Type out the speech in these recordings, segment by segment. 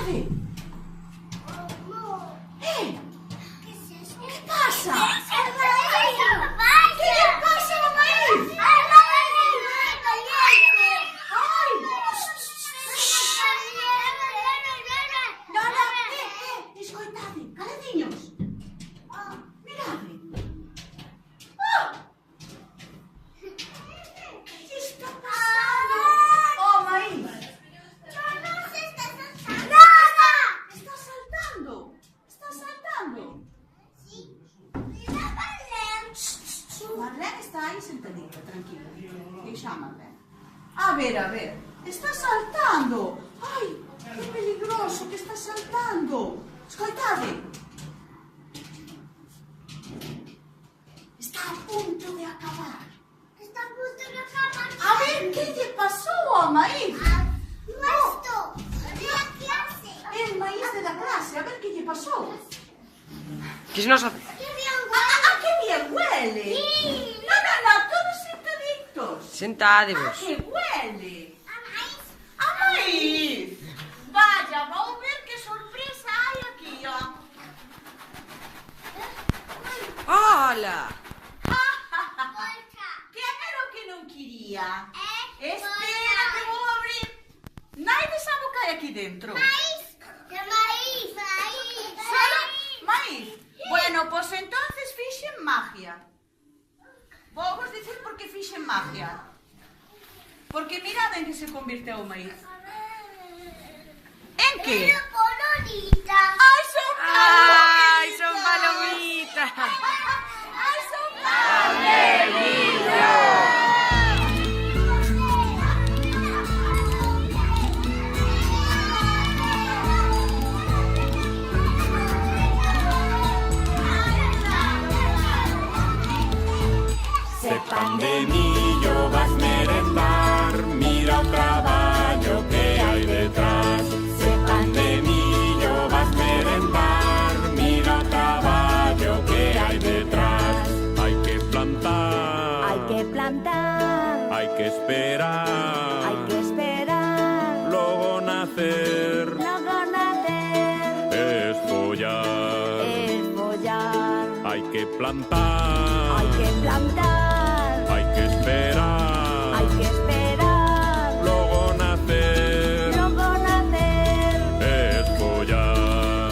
Escoitade! Que pasa? Que lle pasa ao maíz? Escoitade, caladiños. Mirade. Que está pasando? Oh, maíz. Está saltando. Está saltando. Marlene está aí sentadita, tranquila. Deixa a Marlene. A ver. Está saltando. Ai, que peligroso que está saltando. Escoitade. Está a punto de acabar. A ver, que lle pasou ao maíz? El maíz de la clase, a ver que lle pasou. Que se nos hace? Ah, que bien huele. No, todos sentaditos. Sentadevos. Que huele. A maíz. Vaya, vamos ver que sorpresa hai aquí, ó. Hola. Quen era o que non quería? Espera que vou abrir. Naide sabe o que hai aquí dentro. Solo maíz. Bueno, pues entonces fixen magia. Vou vos dicir por que fixen magia. Porque mirad en que se convirteu o maíz. En que? Ai, son Ay, son palomitas. Ai, son palomitas. Se pan de millo vas merendar, mira o traballo que hai detrás. Se pan de millo vas merendar, mira o traballo que hai detrás. Hai que plantar, hai que esperar, logo nacer, esfollar. Hai que plantar, hai que esperar, logo nacer, esfollar.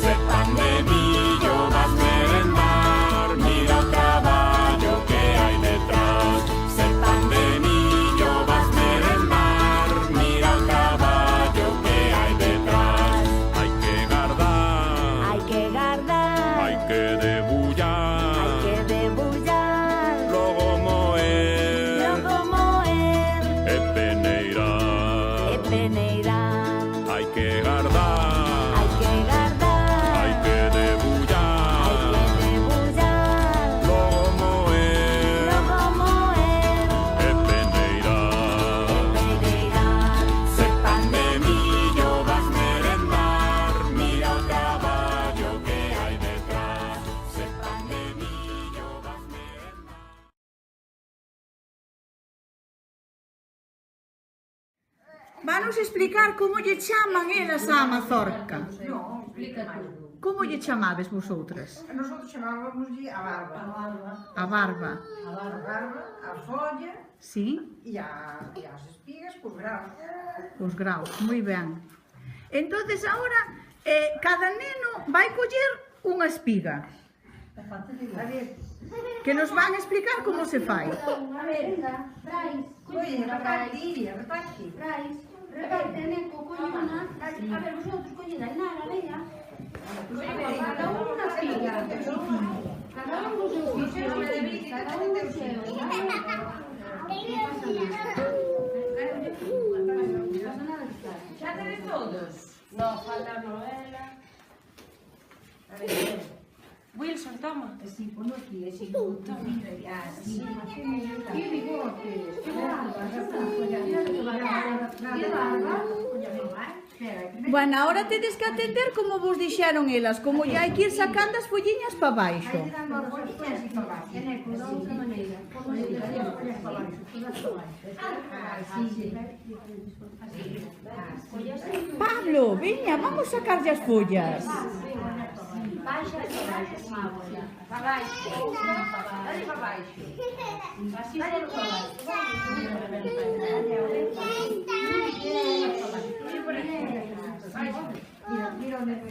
Se pan de millo vas merendar, mira o traballo que hai detrás. Se pan de millo vas merendar, mira o traballo que hai detrás. Hai que guardar, hai que debullar, logo moer e peneirar. Hai que guardar, hai que debullar, logo moer e peneirar. Se pan de millo vas merendar, mira o traballo que hai detrás. Se pan de millo vas merendar. Vanos explicar como lle chaman elas á mazorca. Como lle chamades vosoutras? Nosotros chamábamoslle a barba. A barba. A folla Sí, e as espigas cos graus. os graus, moi ben. Entonces, ahora, cada neno vai coller unha espiga, A ver, que nos van a explicar como se fai. oye, reparte. Reparte, Neco, colle unha. A ver, vosotros colled a Inara, veña. Cada un unha espiga. Cada un do seu sitio. Cada un do seu. Xa tedes todos? No, falta a Noela. A ver, Wilson, toma. Así, ponlo aquí, así. Así. Que bigotes. Que barba. Bueno, ahora tedes que atender como vos dixeron elas, como lle hai que ir sacando as folliñas para baixo. Hai que dar as folliñas así para baixo. Neco, da outra maneira. Pablo, veña, vamos sacarlle as follas. Baixa e baixa, para baixo. Dale para baixo. Así solo para baixo. Mira onde está.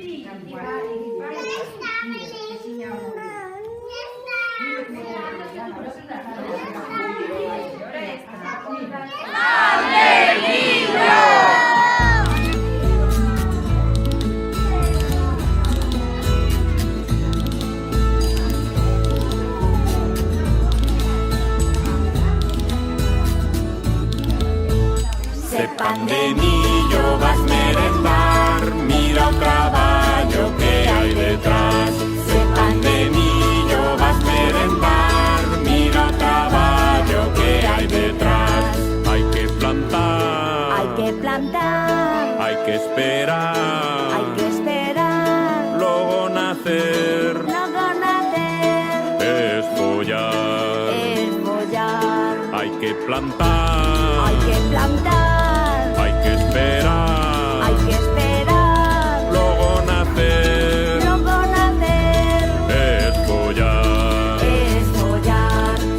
Se pan de millo vas merendar, mira o traballo que hai detrás. Se pan de millo vas merendar, mira o traballo que hai detrás. Hai que plantar, hai que esperar, logo nacer, esfollar. Hai que plantar, hai que esperar, logo nacer, esfollar.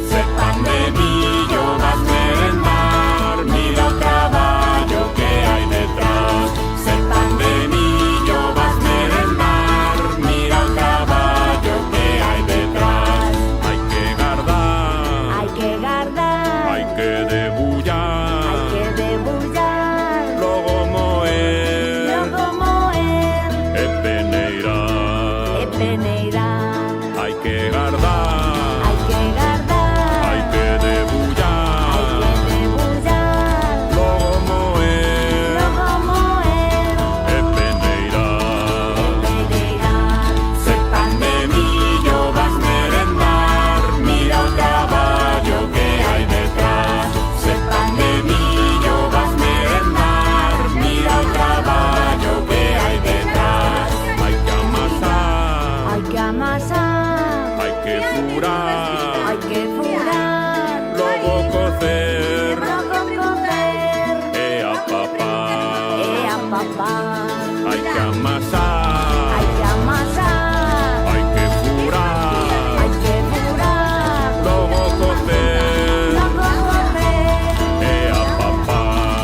Se pan de millo vas merendar, mira o traballo que hai detrás. Se pan de millo vas merendar, mira o traballo que hai detrás. Hai que guardar, hai que debullar, logo moer e peneirar. Hai que guardar, hai que debullar, logo moer e peneirar. Se pan de millo vas merendar, mira o traballo que hai detrás. Se pan de millo vas merendar, mira o traballo que hai detrás. Hai que amasar, hai que furar, logo cocer e apapar. Hai que amasar, hai que furar, logo cocer e apapar.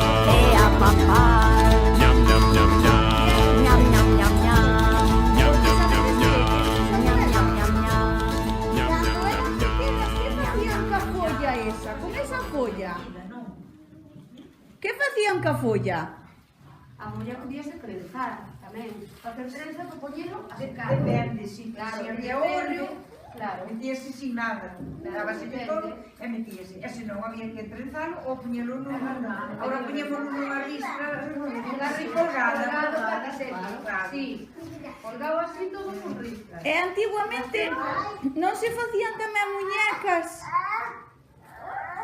Ñam, ñam, ñam, ñam. Ñam, ñam, ñam, ñam. Ñam, ñam, ñam, ñam. Que facían ca folla? A muller podía se trenzar tamén. Facer trenza para poñelo a secar. Depende, sí. Claro, Se había depende. ollo, Claro. metíase sin nada. Dábase de todo e metíase. E se non había que trenzalo ou poñelo nunha... Ahora poñémoslo nunha ristra, colgada. Sí. Colgado así todo con ristra. E antiguamente non se facían tamén muñecas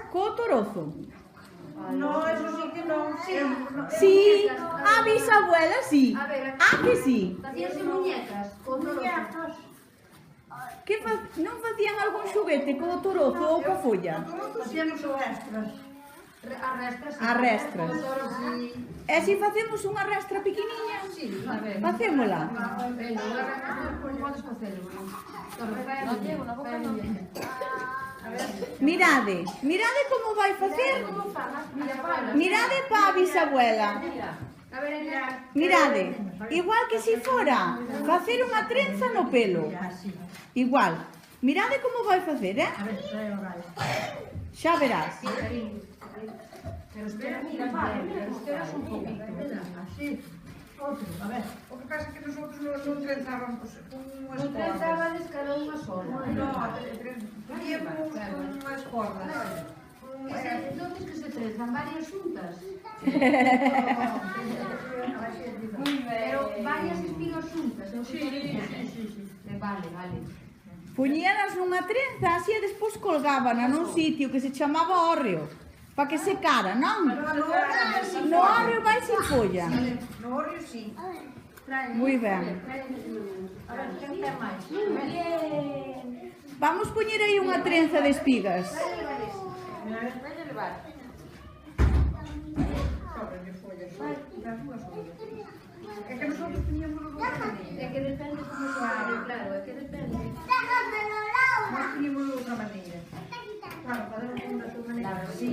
co torozo? No, eso sí que non. Sí, a bisabuela sí. A ver, Que sí? facíanse muñecas con muñecas. Non facían algún xoguete co torozo ou ca folla? Facíamos restras. Arrestras. Arrestras. Sí. E se facemos unha restra pequeniña? Sí, a ver. Facémola. Venga, unha arrastra, podes facelo. Mirade como vai facer. Mirade pa a bisabuela. A ver, Mirade, igual que si fora facer unha trenza no pelo. Igual. Mirade como vai facer, Xa verás. pero espera, mira, pero esperas un poquito. Así. Outro, a ver. O que pasa é que nosotros non trenzábamos unhas Non trenzabades cada unha sola. poñíamos unhas cordas. Entonces que se trenzan varias xuntas. Pero varias espigas xuntas. Sí. Vale. Puñíanas nunha trenza así e despois colgábana nun sitio que se chamaba hórreo. Pa que secara, non? No hórreo vai sin folla. No hórreo, sí. Moi ben. A ver, quen ten máis? Vamos poñer aí unha trenza de espigas. Vale. Vai a levar. Sobran de follas, das dúas follas. É que nosotros poñíamos dunha maneira. É que depende como se abre, claro, é que depende. Nós poñíamos dunha maneira. Claro, cada un da súa maneira. Sí.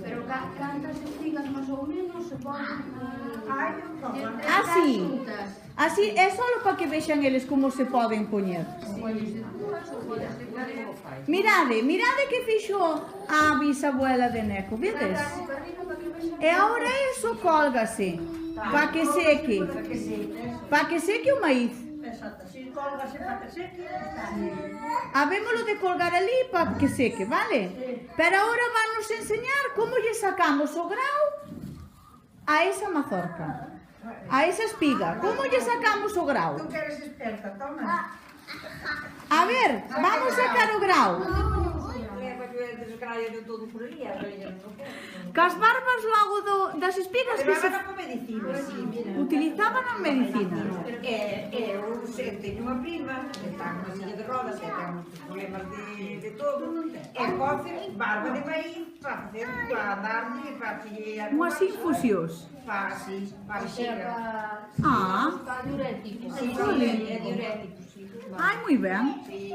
Pero cantas espigas máis ou menos se poden... Ai, non toman. Así. Así é solo para que vexan eles como se poden poñer. Mirade que fixo a bisabuela de Neco, vedes? E agora eso cólgase, para que seque. Para que seque o maíz. Exacto, si colgase para que seque, está. Habémoslo de colgar ali para que seque, vale? Pero ahora van nos enseñar como lle sacamos o grau a esa mazorca, a esa espiga. Como lle sacamos o grau? Tú que eres experta, toma. A ver, vamos sacar o grau. Leva que desgraia de todo por ali, a reia non quero. Cas barbas logo das espigas que se Levaba para medicina, sí, mira. utilizaban en medicina. Eu teño unha prima que está nunha silla de rodas e ten muitos problemas de todo e coce barba de maíz para facer, para darlle, para facer Unhas infusións. para así, para xera. Ah, Para diurético. Sí, é diurético, sí. ai, moi ben. Sí.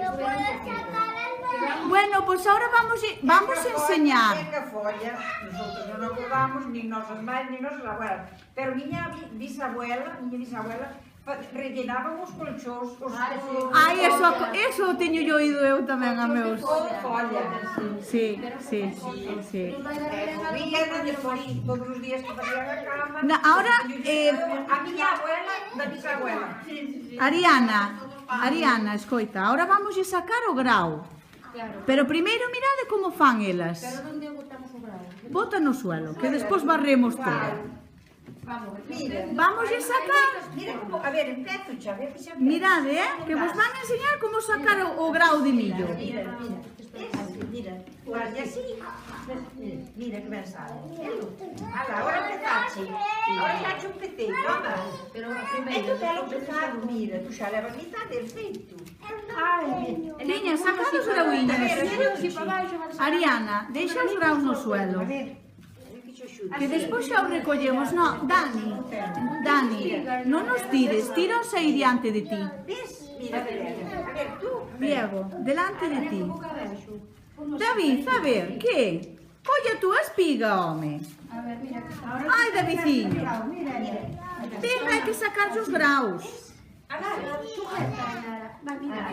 Bueno, pues ahora vamos a enseñar. É que a folla, nosotros non acordamos, nin nosas mães, nin nosas abuelas. Pero miña bisabuela, rellenaba os colchóns, os Ai, eso teño yo oído eu tamén a meus. con folla. Sí. Movían despois todos os días que facían a cama. Ahora, A miña abuela, da bisabuela. Ariana, escoita, ahora vamos a sacar o grau. Pero primeiro mirade como fan elas. Pero onde botamos o grau? Bota no suelo, que despois barremos todo. Mira, Vamos a sacar. mira como, a ver, empezo xa, a ver que xa empezo. Mirade, que vos van a enseñar como sacar o grau de millo. Mira, guarda así. Mira que ben sale. Ala, ahora empezache. Ahora xa che un peteito, anda. Pero E primeiro, tu telo empezado, mira, tu xa levas mitad del feito. Ai, Tiña, sacad os grauiños. Ariana, deixa os graus no suelo. a ver, que xo xuto. Que despois xa os recollemos. No, Dani, non nos tires, tíraos aí diante de ti. Ves? Mira, a ver, tú. Diego, delante de ti. David, a ver, que? Colla tú a espiga, home. Ai, Davidinho. Venga, hai que sacar os graus. Agora,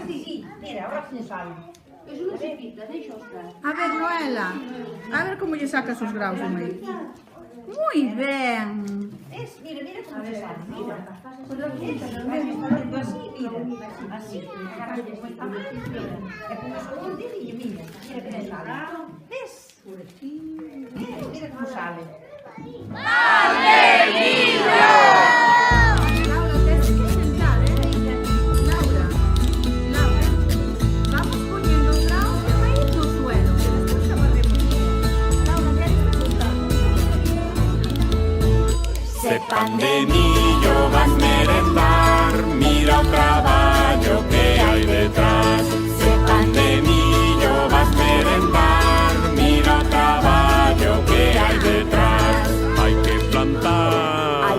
sí, mira, ahora que sale. eso non se quita, deixa os graus. A ver, Noela, a ver como lle sacas os graus do meio. Moi ben. ¿Ves? Mira, mira cómo te sale, mira. Vas así, mira. Así. E con os outros dedillos, mira. Mira que te sale. ¿Ves? Mira cómo sale. Laura, tens que sentar, Laura, vamos poniendo os graus de maíz no suelo, que despois xa barremos todo. Laura, queres preguntar? Sepan de millo vas merendar, mira o traballo que hai detrás. Sepan de millo vas merendar, mira o traballo que hai detrás. Hai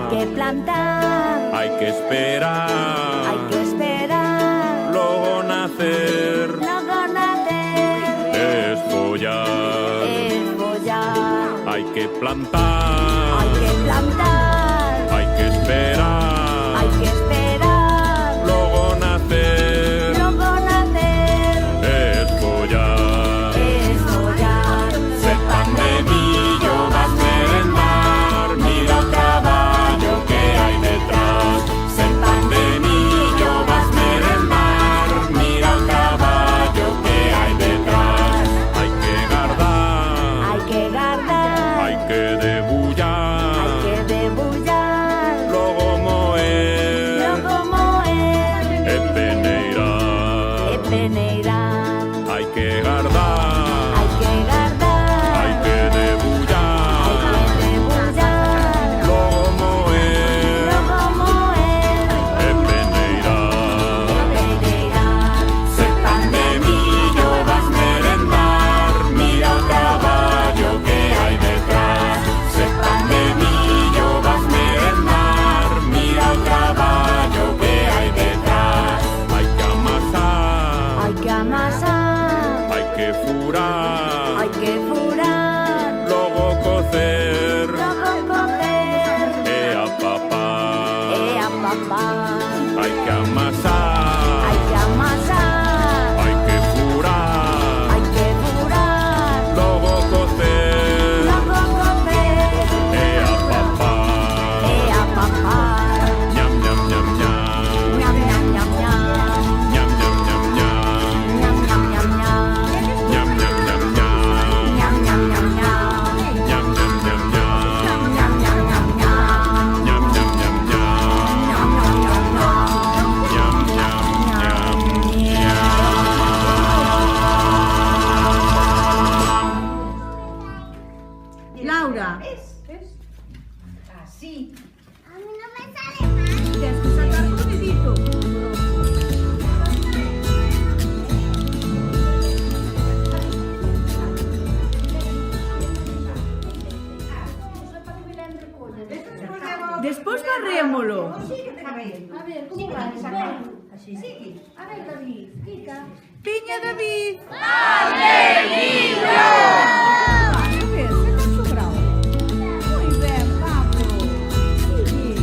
que plantar, hai que esperar, logo nacer, esfollar. Hai que plantar, hai que esperar, logo nacer, esfollar. Sepan de millo vas merendar, mira o traballo que hai detrás. Sepan de millo vas merendar, mira o traballo que hai detrás. Hai que guardar, hai que debullar, ahora. ¿Ves? Así. A mí no me sale mal. Tienes que sacar tu dedito. Despois barrémolo. A ver, como vai? Ben. Sigue. A ver, David, quita. Piña, David. ¡Barremillo! A ver, se te ha sobrado. Muy ben, Pablo. Sigue.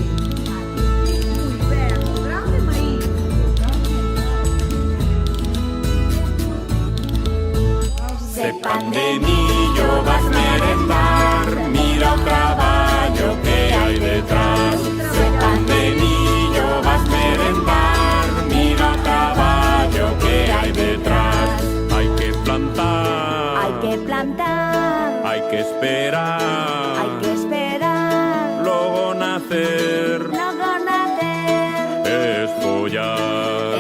Muy ben, o grau de maíz. Sepan de millo vas merendar, mira o traballo que hai detrás. Sepan de millo vas merendar, mira o traballo que hai detrás. Hai que plantar, Hay que plantar, hai que esperar, hay que esperar, logo nacer, luego nacer, esfollar.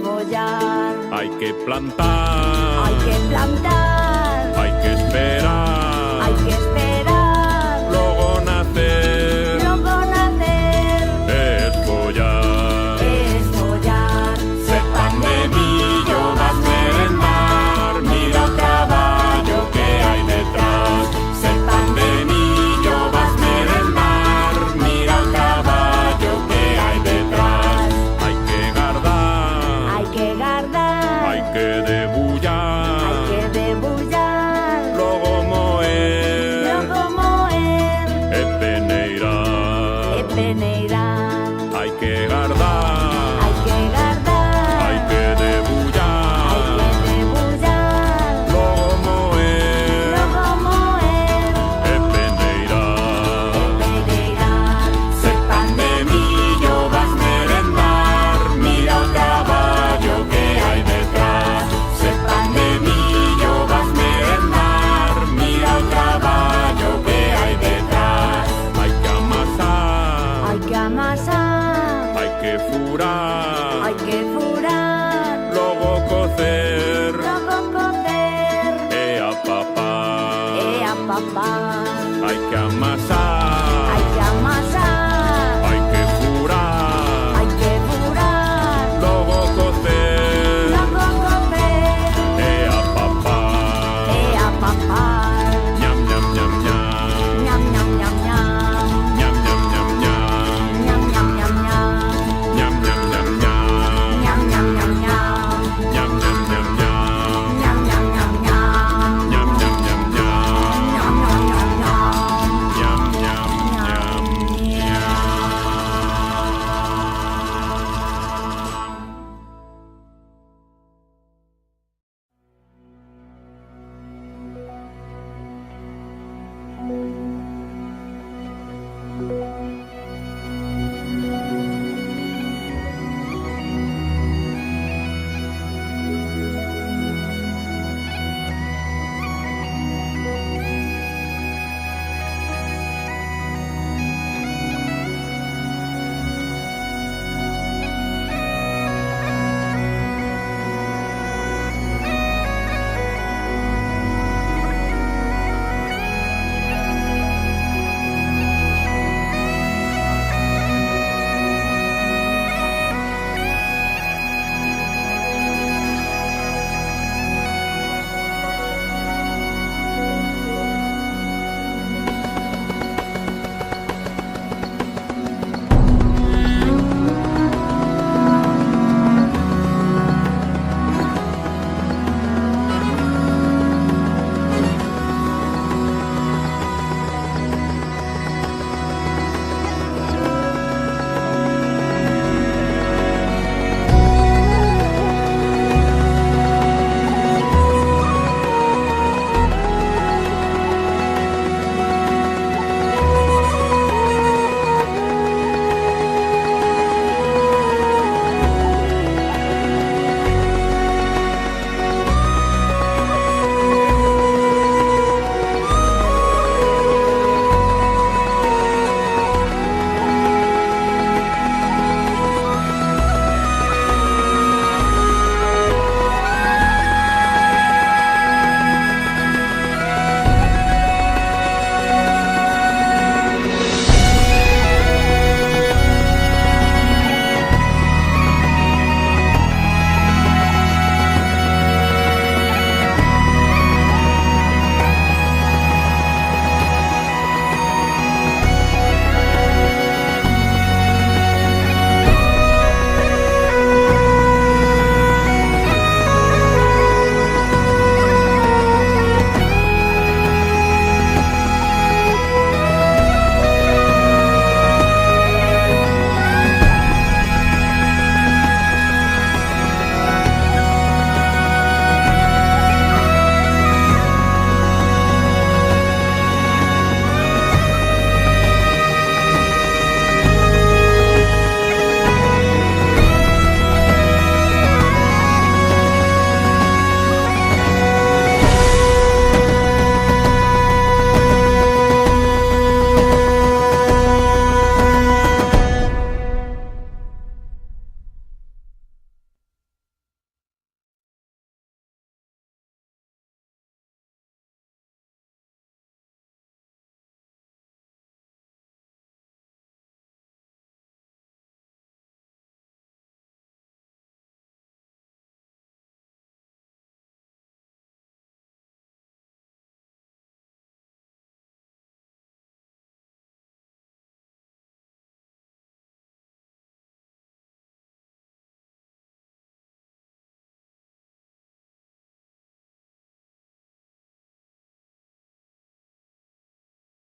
follar. Hai que plantar, Hay que plantar, hai que esperar, hay que esperar, logo nacer, luego nacer, esfollar. follar. Sepan de millo vas merendar, mira o traballo que hai detrás. Sepan de millo vas merendar, mira o traballo que hai detrás. Hai que guardar, Hay que guardar, hai que debullar, hay que debullar, logo moer luego moer, e peneirar. peneirar. Hai que guardar, Hay que guardar, hai que debullar, hay que debullar, logo moer luego moer, e peneirar. peneirar. Sepan de millo vas merendar, mira o traballo que hai detrás. Sepan de millo vas merendar, mira o traballo que hai detrás. Hai que amasar, Hay que amasar, hai que furar, hay que furar, logo cocer luego cocer, e a papar. a papá. Hai que amasar,